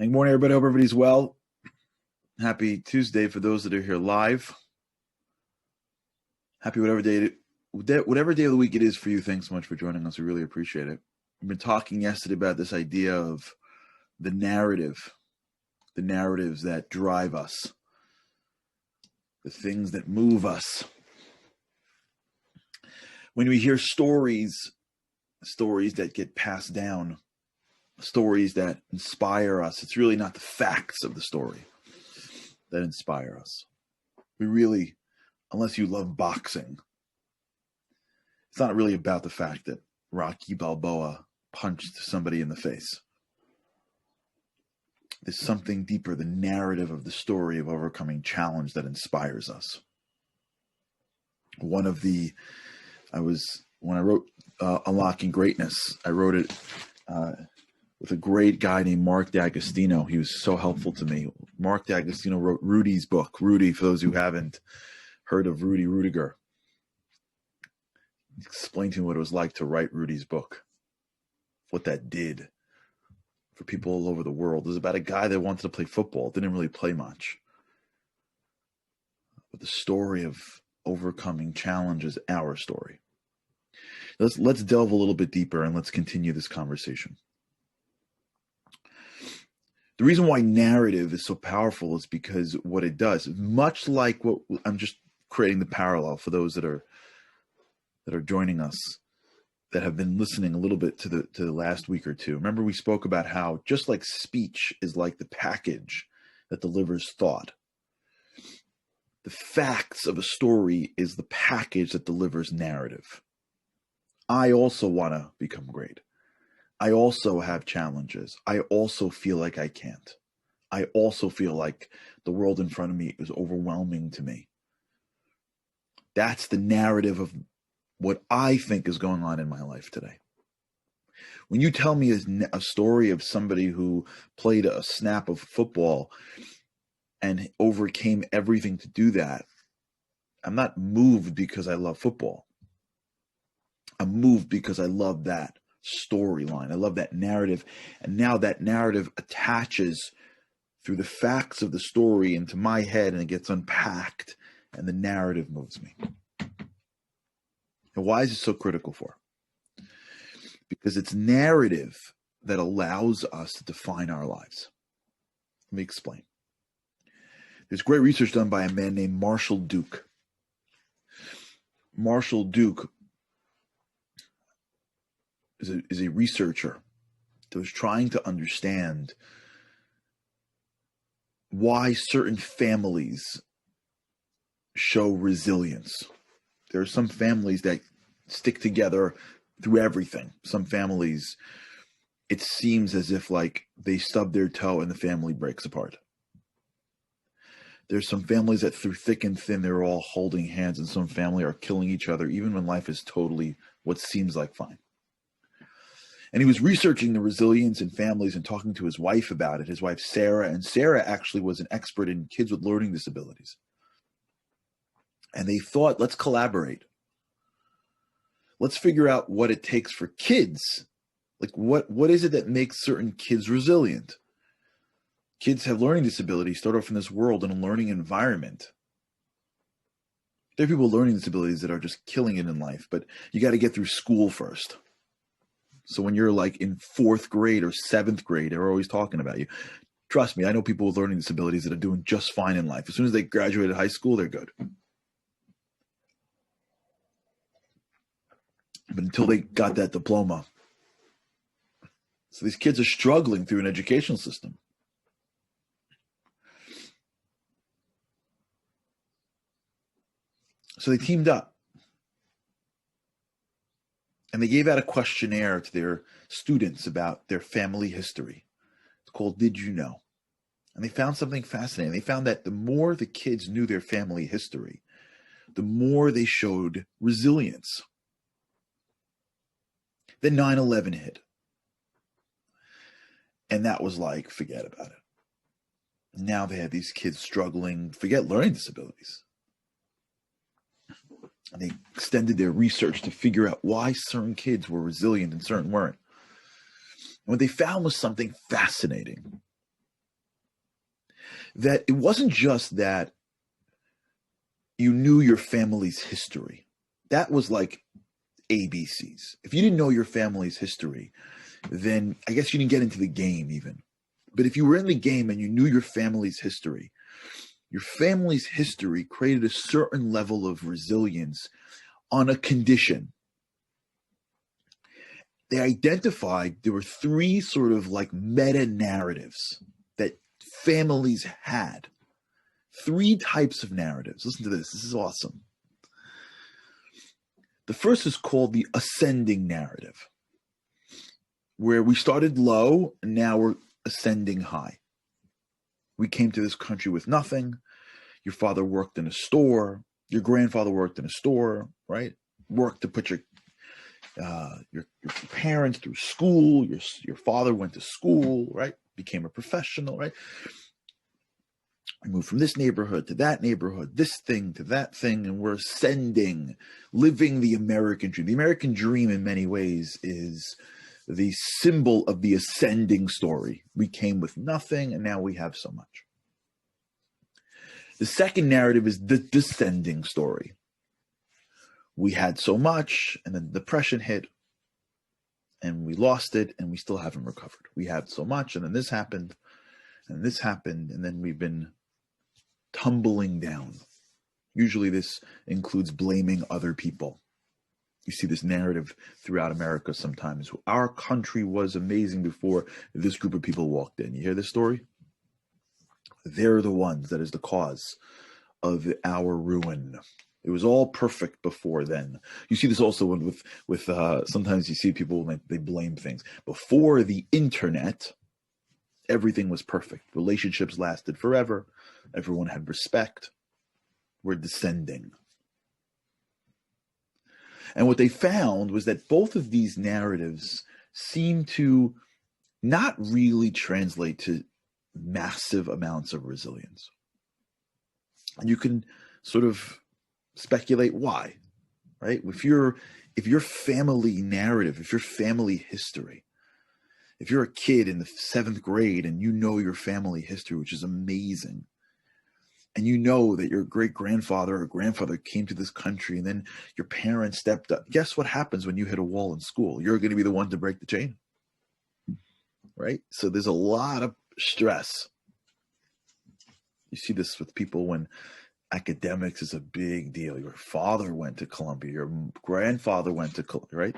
Good morning, everybody. Hope everybody's well. Happy Tuesday for those that are here live. Happy whatever day of the week it is for you. Thanks so much for joining us. We really appreciate it. We've been talking yesterday about this idea of the narratives that drive us, the things that move us. When we hear stories that get passed down, stories that inspire us, it's really not the facts of the story that inspire us. We really, unless you love boxing, it's not really about the fact that Rocky Balboa punched somebody in the face. There's something deeper, the narrative of the story of overcoming challenge that inspires us. When I wrote Unlocking Greatness, I wrote it with a great guy named Mark D'Agostino. He was so helpful to me. Mark D'Agostino wrote Rudy's book. Rudy, for those who haven't heard of Rudy Rudiger, explained to me what it was like to write Rudy's book, what that did for people all over the world. It was about a guy that wanted to play football, didn't really play much. But the story of overcoming challenge is our story. Let's delve a little bit deeper and let's continue this conversation. The reason why narrative is so powerful is because what it does, much like what I'm just creating the parallel for those that are joining us, that have been listening a little bit to the last week or two. Remember, we spoke about how just like speech is like the package that delivers thought, the facts of a story is the package that delivers narrative. I also want to become great. I also have challenges. I also feel like I can't. I also feel like the world in front of me is overwhelming to me. That's the narrative of what I think is going on in my life today. When you tell me a story of somebody who played a snap of football and overcame everything to do that, I'm not moved because I love football. I'm moved because I love that storyline. I love that narrative. And now that narrative attaches through the facts of the story into my head and it gets unpacked and the narrative moves me. And why is it so critical for? Because it's narrative that allows us to define our lives. Let me explain. There's great research done by a man named Marshall Duke. Marshall Duke is a researcher that was trying to understand why certain families show resilience. There are some families that stick together through everything. Some families, it seems as if like they stub their toe and the family breaks apart. There's some families that through thick and thin, they're all holding hands, and some family are killing each other, even when life is totally what seems like fine. And he was researching the resilience in families and talking to his wife about it, his wife, Sarah. And Sarah actually was an expert in kids with learning disabilities. And they thought, let's collaborate. Let's figure out what it takes for kids. Like what is it that makes certain kids resilient? Kids have learning disabilities, start off in this world in a learning environment. There are people with learning disabilities that are just killing it in life, but you got to get through school first. So when you're like in 4th grade or 7th grade, they're always talking about you. Trust me, I know people with learning disabilities that are doing just fine in life. As soon as they graduated high school, they're good. But until they got that diploma. So these kids are struggling through an educational system. So they teamed up. And they gave out a questionnaire to their students about their family history. It's called Did You Know? And they found something fascinating. They found that the more the kids knew their family history, the more they showed resilience. Then 9/11 hit. And that was like, forget about it. Now they have these kids struggling, forget learning disabilities. And they extended their research to figure out why certain kids were resilient and certain weren't. And what they found was something fascinating. that it wasn't just that you knew your family's history. That was like ABCs. If you didn't know your family's history, then I guess you didn't get into the game even. But if you were in the game and you knew your family's history created a certain level of resilience on a condition. They identified there were three sort of like meta narratives that families had. Three types of narratives. Listen to this. This is awesome. The first is called the ascending narrative, where we started low and now we're ascending high. We came to this country with nothing. Your father worked in a store. Your grandfather worked in a store, right? Worked to put your parents through school. Your father went to school, right? Became a professional, right? We moved from this neighborhood to that neighborhood, this thing to that thing, and we're ascending, living the American dream. The American dream, in many ways, is the symbol of the ascending story. We came with nothing, and now we have so much. The second narrative is the descending story. We had so much, and then the depression hit, and we lost it, and we still haven't recovered. We had so much, and then this happened, and this happened, and then we've been tumbling down. Usually this includes blaming other people. You see this narrative throughout America sometimes. Our country was amazing before this group of people walked in. You hear this story? They're the ones that is the cause of our ruin. It was all perfect before then. You see this also with sometimes you see people, they blame things. Before the internet, everything was perfect. Relationships lasted forever. Everyone had respect. We're descending. And what they found was that both of these narratives seem to not really translate to massive amounts of resilience. And you can sort of speculate why, right? If your family narrative, if your family history, if you're a kid in the 7th grade and you know your family history, which is amazing, and you know that your great-grandfather or grandfather came to this country and then your parents stepped up, guess what happens when you hit a wall in school? You're going to be the one to break the chain, right? So there's a lot of stress. You see this with people when academics is a big deal. Your father went to Columbia, your grandfather went to Columbia, right?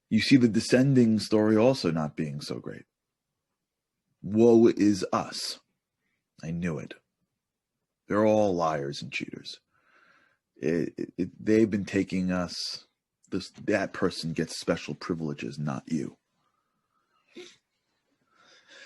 You see the descending story also not being so great. Woe is us. I knew it. They're all liars and cheaters. They've been taking us. That person gets special privileges, not you.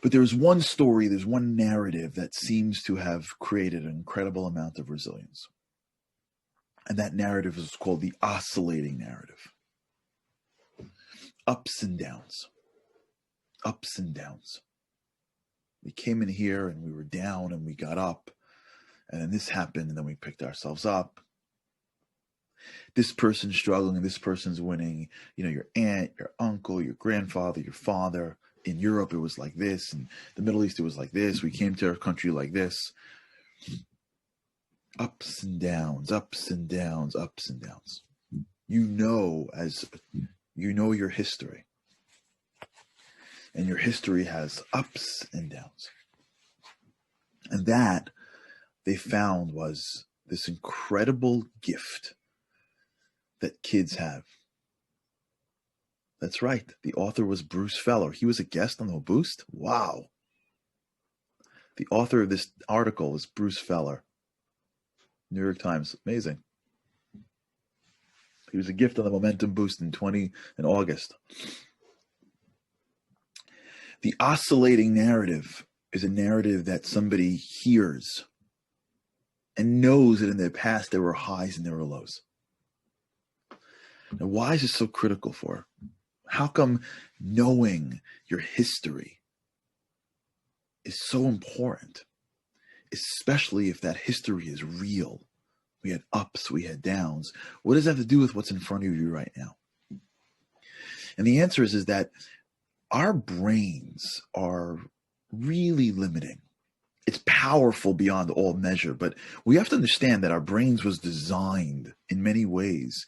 But there's one story, there's one narrative that seems to have created an incredible amount of resilience. And that narrative is called the oscillating narrative. Ups and downs. Ups and downs. We came in here and we were down and we got up. And then this happened and then we picked ourselves up. This person's struggling and this person's winning. You know, your aunt, your uncle, your grandfather, your father. In Europe, it was like this. In the Middle East, it was like this. We came to our country like this. Ups and downs, ups and downs, ups and downs. You know your history. And your history has ups and downs. And that they found was this incredible gift that kids have. That's right. The author was Bruce Feller. He was a guest on the Boost. Wow. The author of this article is Bruce Feller. New York Times. Amazing. He was a gift on the Momentum Boost in August. The oscillating narrative is a narrative that somebody hears and knows that in their past there were highs and there were lows. Now, why is this so critical for? How come knowing your history is so important, especially if that history is real? We had ups, we had downs. What does that have to do with what's in front of you right now? And the answer is that our brains are really limiting. It's powerful beyond all measure, but we have to understand that our brains was designed in many ways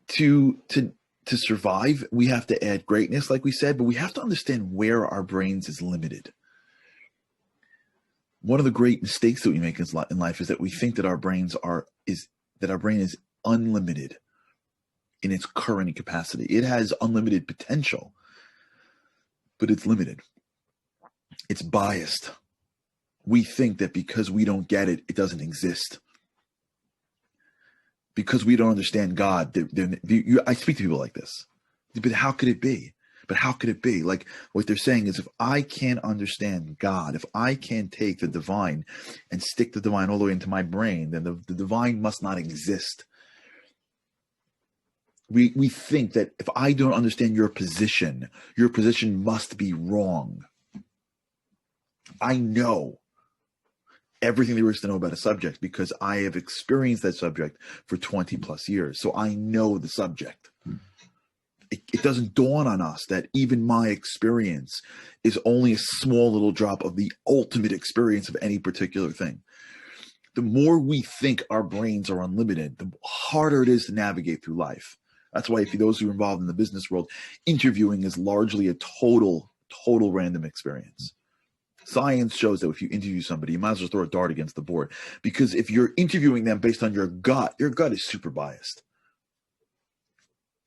to survive. We have to add greatness, like we said, but we have to understand where our brains is limited. One of the great mistakes that we make in life is that we think that our brain is unlimited in its current capacity. It has unlimited potential, but it's limited. It's biased. We think that because we don't get it, it doesn't exist. Because we don't understand God, I speak to people like this. But how could it be? But how could it be? Like what they're saying is, if I can't understand God, if I can't take the divine and stick the divine all the way into my brain, then the divine must not exist. We think that if I don't understand your position must be wrong. I know everything there is to know about a subject because I have experienced that subject for 20 plus years. So I know the subject. It doesn't dawn on us that even my experience is only a small little drop of the ultimate experience of any particular thing. The more we think our brains are unlimited, the harder it is to navigate through life. That's why, for those who are involved in the business world, interviewing is largely a total random experience. Science shows that if you interview somebody, you might as well throw a dart against the board, because if you're interviewing them based on your gut is super biased.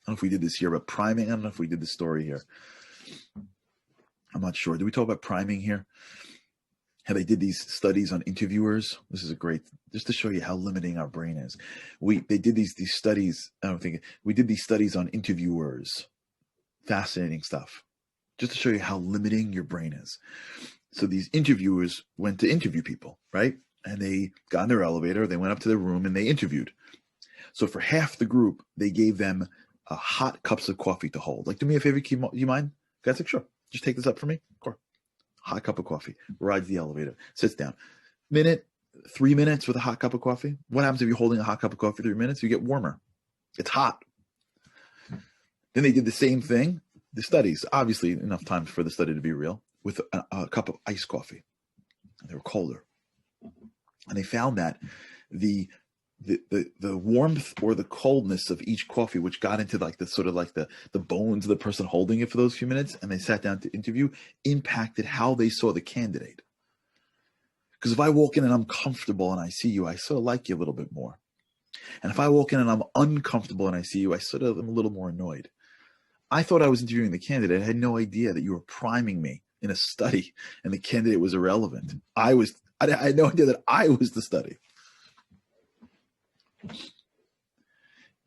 I don't know if we did this here, but priming, I don't know if we did the story here. I'm not sure. Did we talk about priming here? How they did these studies on interviewers. This is a great, just to show you how limiting our brain is. They did these studies. We did these studies on interviewers. Fascinating stuff. Just to show you how limiting your brain is. So these interviewers went to interview people, right? And they got in their elevator, they went up to their room, and they interviewed. So for half the group, they gave them hot cups of coffee to hold. Like, do me a favor, do you mind? Guys, like, sure. Just take this up for me. Of course. Hot cup of coffee. Rides the elevator. Sits down. 3 minutes with a hot cup of coffee. What happens if you're holding a hot cup of coffee 3 minutes? You get warmer. It's hot. Then they did the same thing. The studies, obviously enough time for the study to be real, with a cup of iced coffee. They were colder. And they found that the warmth or the coldness of each coffee, which got into like the sort of like the bones of the person holding it for those few minutes, and they sat down to interview, impacted how they saw the candidate. Because if I walk in and I'm comfortable and I see you, I sort of like you a little bit more. And if I walk in and I'm uncomfortable and I see you, I sort of am a little more annoyed. I thought I was interviewing the candidate. I had no idea that you were priming me in a study and the candidate was irrelevant. I had no idea that I was the study.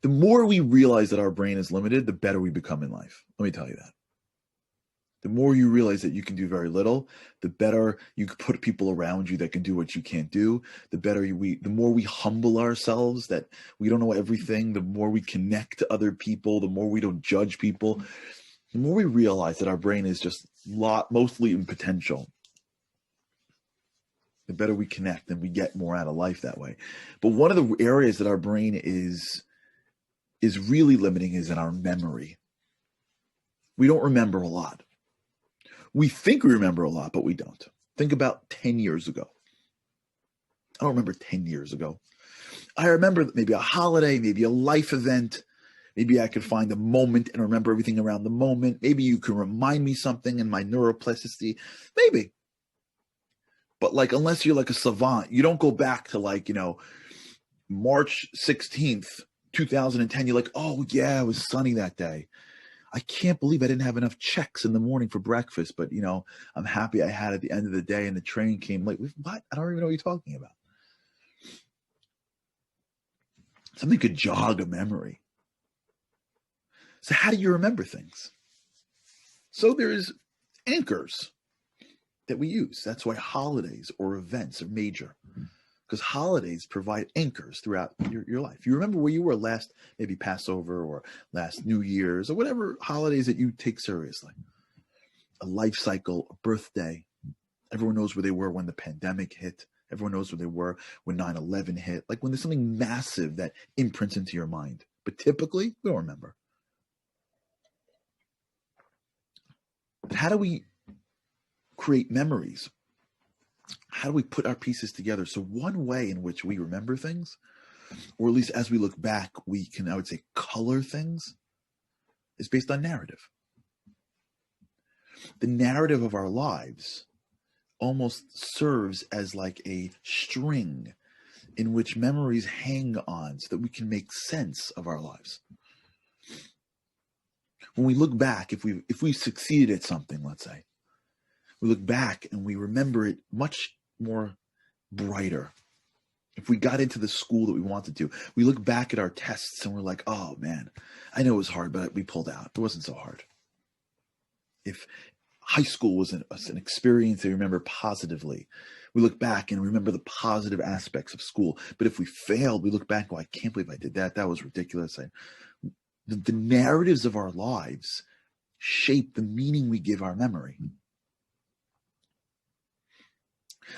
The more we realize that our brain is limited, the better we become in life. Let me tell you that. The more you realize that you can do very little, the better you can put people around you that can do what you can't do. The more we humble ourselves, that we don't know everything, the more we connect to other people, the more we don't judge people, the more we realize that our brain is just mostly in potential. The better we connect and we get more out of life that way. But one of the areas that our brain is really limiting is in our memory. We don't remember a lot. We think we remember a lot, but we don't. Think about 10 years ago. I don't remember 10 years ago. I remember maybe a holiday, maybe a life event. Maybe I could find a moment and remember everything around the moment. Maybe you can remind me something in my neuroplasticity. Maybe. But like, unless you're like a savant, you don't go back to March 16th, 2010. You're like, oh yeah, it was sunny that day. I can't believe I didn't have enough checks in the morning for breakfast, but I'm happy I had at the end of the day and the train came late. What? I don't even know what you're talking about. Something could jog a memory. So how do you remember things? So there's anchors that we use. That's why holidays or events are major. Because holidays provide anchors throughout your life. You remember where you were last, maybe Passover or last New Year's or whatever holidays that you take seriously. A life cycle, a birthday. Everyone knows where they were when the pandemic hit. Everyone knows where they were when 9/11 hit. Like when there's something massive that imprints into your mind. But typically, we don't remember. But how do we create memories? How do we put our pieces together? So one way in which we remember things, or at least as we look back, we can, I would say, color things, is based on narrative. The narrative of our lives almost serves as like a string in which memories hang on so that we can make sense of our lives. When we look back, if we succeeded at something, let's say, we look back and we remember it much more brighter. If we got into the school that we wanted to, we look back at our tests and we're like, oh man, I know it was hard, but we pulled out. It wasn't so hard. If high school was an experience that we remember positively, we look back and remember the positive aspects of school. But if we failed, we look back, oh, I can't believe I did that. That was ridiculous. The narratives of our lives shape the meaning we give our memory.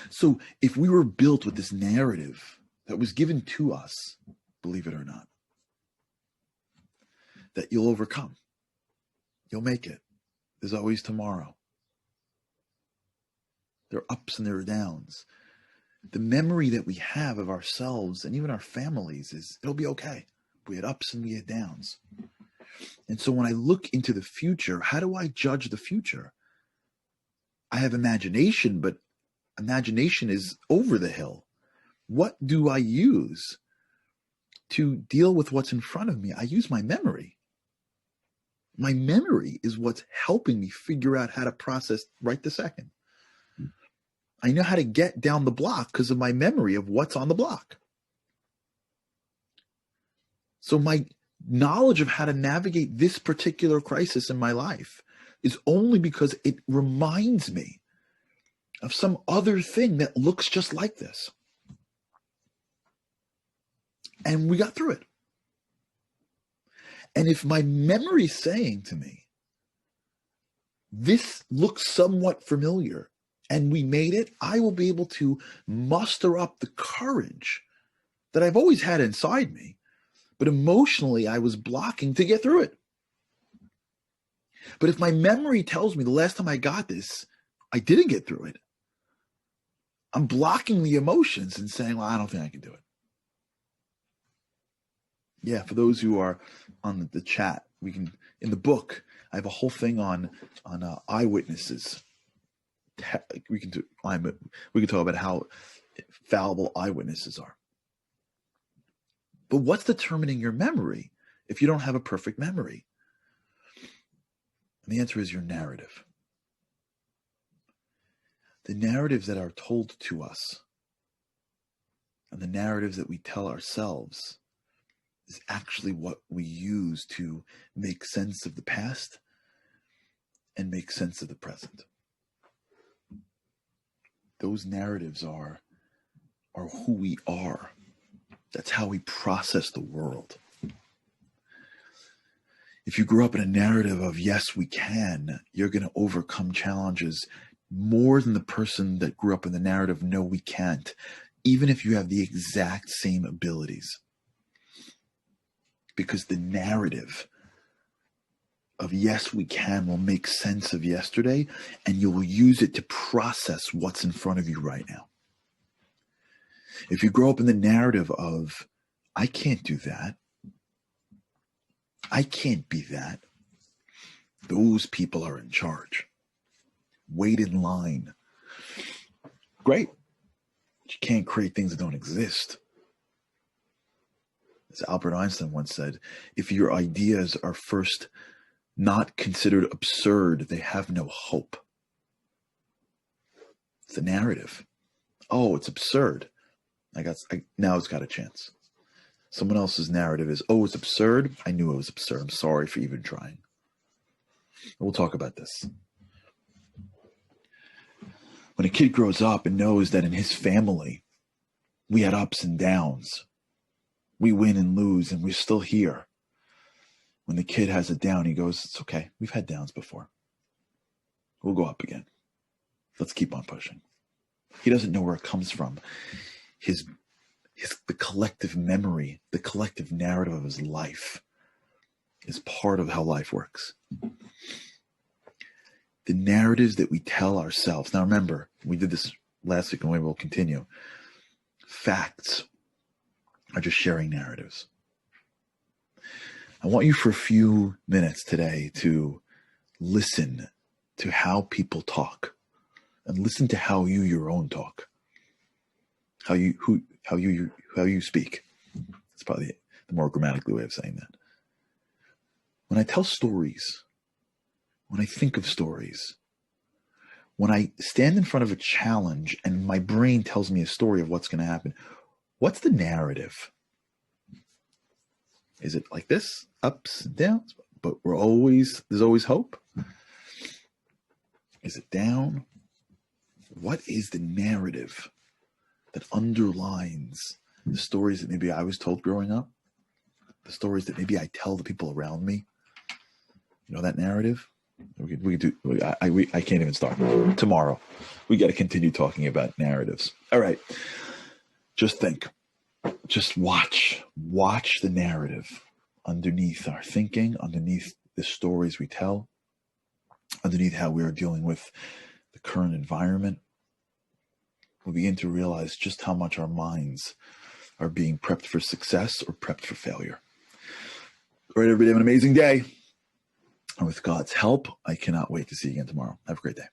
So if we were built with this narrative that was given to us, believe it or not, that you'll overcome, you'll make it. There's always tomorrow. There are ups and there are downs. The memory that we have of ourselves and even our families is it'll be okay. We had ups and we had downs. And so when I look into the future, how do I judge the future? I have imagination, but imagination is over the hill. What do I use to deal with what's in front of me? I use my memory. My memory is what's helping me figure out how to process right this second. I know how to get down the block because of my memory of what's on the block. So my knowledge of how to navigate this particular crisis in my life is only because it reminds me of some other thing that looks just like this. And we got through it. And if my memory is saying to me, this looks somewhat familiar, and we made it, I will be able to muster up the courage that I've always had inside me, but emotionally I was blocking to get through it. But if my memory tells me the last time I got this, I didn't get through it, I'm blocking the emotions and saying, well, I don't think I can do it. Yeah, for those who are on the chat, we can, in the book, I have a whole thing on eyewitnesses. We can talk about how fallible eyewitnesses are. But what's determining your memory if you don't have a perfect memory? And the answer is your narrative. The narratives that are told to us and the narratives that we tell ourselves is actually what we use to make sense of the past and make sense of the present. Those narratives are who we are. That's how we process the world. If you grew up in a narrative of yes, we can, you're going to overcome challenges more than the person that grew up in the narrative, no, we can't, even if you have the exact same abilities. Because the narrative of yes, we can will make sense of yesterday, and you will use it to process what's in front of you right now. If you grow up in the narrative of, I can't do that, I can't be that, those people are in charge. Wait in line. Great. But you can't create things that don't exist. As Albert Einstein once said, if your ideas are first not considered absurd, they have no hope. It's the narrative. Oh, it's absurd. Now it's got a chance. Someone else's narrative is, oh, it's absurd. I knew it was absurd. I'm sorry for even trying. We'll talk about this. When a kid grows up and knows that in his family, we had ups and downs, we win and lose, and we're still here. When the kid has a down, he goes, it's okay. We've had downs before. We'll go up again. Let's keep on pushing. He doesn't know where it comes from. The collective memory, the collective narrative of his life is part of how life works. the narratives that we tell ourselves. Now, remember, we did this last week and we will continue. Facts are just sharing narratives. I want you for a few minutes today to listen to how people talk and listen to how you your own talk, how you speak. It's probably the more grammatically way of saying that. When I tell stories, when I think of stories, when I stand in front of a challenge and my brain tells me a story of what's going to happen, what's the narrative? Is it like this, ups and downs, but there's always hope? Is it down? What is the narrative that underlines the stories that maybe I was told growing up? The stories that maybe I tell the people around me? You know that narrative? We could do. I can't even start. Tomorrow, we got to continue talking about narratives. All right. Just think. Just watch the narrative underneath our thinking, underneath the stories we tell, underneath how we are dealing with the current environment. We'll begin to realize just how much our minds are being prepped for success or prepped for failure. All right, everybody, have an amazing day. And with God's help, I cannot wait to see you again tomorrow. Have a great day.